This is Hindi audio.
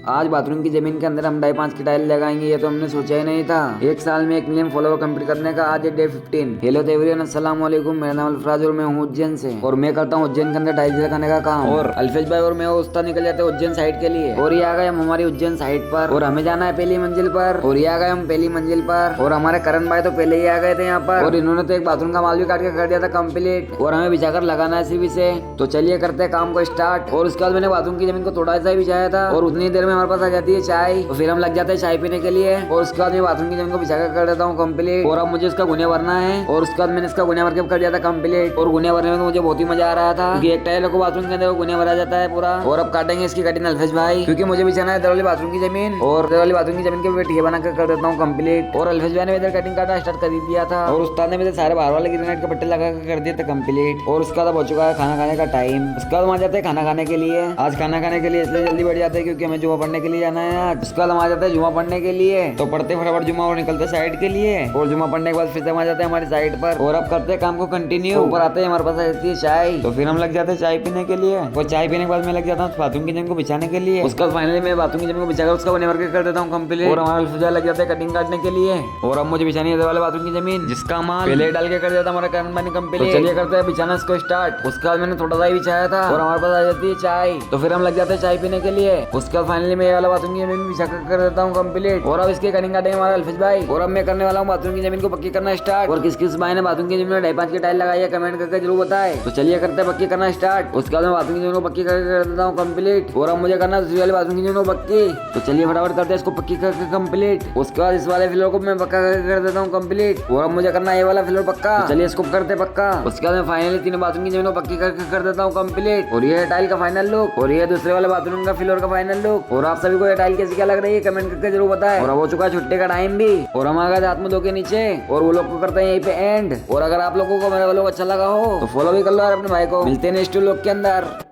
आज बाथरूम की जमीन के अंदर हम 5.5 की टाइल लगाएंगे, ये तो हमने सोचा ही नहीं था। एक साल में 1 मिलियन फॉलोवर कंप्लीट करने का आज है डे 15। हेलो एवरीवन, अस्सलाम वालेकुम। मेरा नाम अल्फराज और मैं हूँ उज्जैन से, और मैं करता हूँ उज्जैन के अंदर टाइल्स लगाने का काम। और अल्फेज भाई और मैं उस्ताद निकल जाते हैं उज्जैन साइड के लिए। और ये आ गए हम हमारी उज्जैन साइड पर, और हमें जाना है पहली मंजिल पर। और ये आ गए हम पहली मंजिल पर, और हमारे करण भाई तो पहले ही आ गए थे यहाँ पर। और इन्होंने तो एक बाथरूम का माल भी काट के कर दिया था कम्प्लीट, और हमें बिछाकर लगाना है सीवी से। तो चलिए करते हैं काम को स्टार्ट। और उसके बाद मैंने बाथरूम की जमीन को थोड़ा सा ही बिछाया था, और उतनी देर में हमारे पास आ जाती है चाय। तो फिर हम लग जाते हैं चाय पीने के लिए। और उसके बाद मैं बाथरूम की जमीन को बिछाकर कर देता हूँ कम्प्लीट। और अब मुझे इसका गुनिया भरना है। और उसके बाद मैंने इसका गुनिया भर के कर दिया था कम्प्लीट। और गुनिया भरने में तो मुझे बहुत ही मजा आ रहा था, क्योंकि एक टाइल को बाथरूम के अंदर गुनिया भरा जाता है पूरा। और अब काटेंगे इसकी कटिंग अल्फेज भाई, क्योंकि मुझे बिछाना है इधर वाली बाथरूम की जमीन। और इधर वाली बाथरूम की जमीन के ठीक बनाकर कर देता हूँ कम्प्लीट। और अल्फेज भाई ने इधर कटिंग काटा स्टार्ट कर दिया था, और उस्ताद ने सारे बाहर वाले ग्रेनाइट के पट्टे लगा कर दिए थे कम्प्लीट। और उसका हो चुका है खाना खाने का टाइम। उसके बाद हम आ जाते हैं खाना खाने के लिए। आज खाना खाने के लिए इसलिए जल्दी बढ़ जाते हैं क्योंकि हमें जुमा पढ़ने के लिए जाना है आज। उसके बाद हम आ जाते हैं जुमा पढ़ने के लिए। तो पढ़ते फटाफट जुमा और निकलते साइड के लिए। और जुमा पढ़ने के बाद फिर से हम आ जाते हैं हमारी साइड पर, और अब करते हैं काम को कंटिन्यू। ऊपर आते हैं, हमारे पास आती है चाय। तो फिर हम लग जाते हैं चाय पीने के लिए। और चाय पीने के बाद मैं लग जाता हूँ बाथरूम की जमीन को बिछाने के लिए। उसका फाइनली मैं बाथरूम की जमीन को बिछाकर उसका बने कर देता हूँ कम्प्लीट। और हमारा अल्फेज लग जाता है कटिंग काटने के लिए। और अब मुझे बिछानी है वाले बाथरूम की जमीन, जिसका माल पहले डाल के कर देता हमारा करण भाई कम्प्लीट। तो चलिए करते हैं बिछाना इसको स्टार्ट। उसके बाद मैंने थोड़ा सा ही बिछाया था, और हमारे पास आ जाती है चाय। तो फिर हम लग जाते हैं चाय पीने के लिए। उसके बाद फाइनली मैं ये वाला बाथरूम की जमीन बिछा कर देता हूँ कम्प्लीट। और अब इसके कटिंग काटेंगे हमारा अल्फेज भाई। और अब मैं करने वाला हूँ बाथरूम की जमीन को पक्की करना स्टार्ट। और किस किस भाई ने बाथरूम की जमीन में 2.5 की टाइल लगाई है कमेंट करके जरूर बताए। तो चलिए करते हैं पक्की करना स्टार्ट। उसके बाद मैं बाथरूम की जमीन को पक्की कर देता हूँ कम्प्लीट। और अब मुझे करना दूसरी वाले बाथरूम की जमीन को पक्की। तो चलिए फटाफट करते हैं इसको पक्की करके कम्प्लीट। उसके बाद इस वाले फ्लोर को मैं पक्का कर देता हूँ कम्प्लीट। और अब मुझे करना है ये वाला फ्लोर पक्का। तो चलिए इसको करते पक्का। उसके बाद मैं फाइनली 3 बाथरूम की जमीन को पक्की करके कर देता हूँ कम्प्लीट। और ये है टाइल का फाइनल लुक, और ये दूसरे वाले बाथरूम का फ्लोर का फाइनल लुक। और आप सभी को ये टाइल कैसी क्या लग रही है कमेंट करके जरूर बताएं। और अब हो चुका है छुट्टी का टाइम भी, और हम आ गए हाथ में धो के नीचे। और वो लोग को करते हैं यहीं पे एंड। और अगर आप लोगों को मेरा व्लॉग अच्छा लगा हो तो फॉलो भी कर लो और अपने भाई को। मिलते हैं नेक्स्ट व्लॉग के अंदर।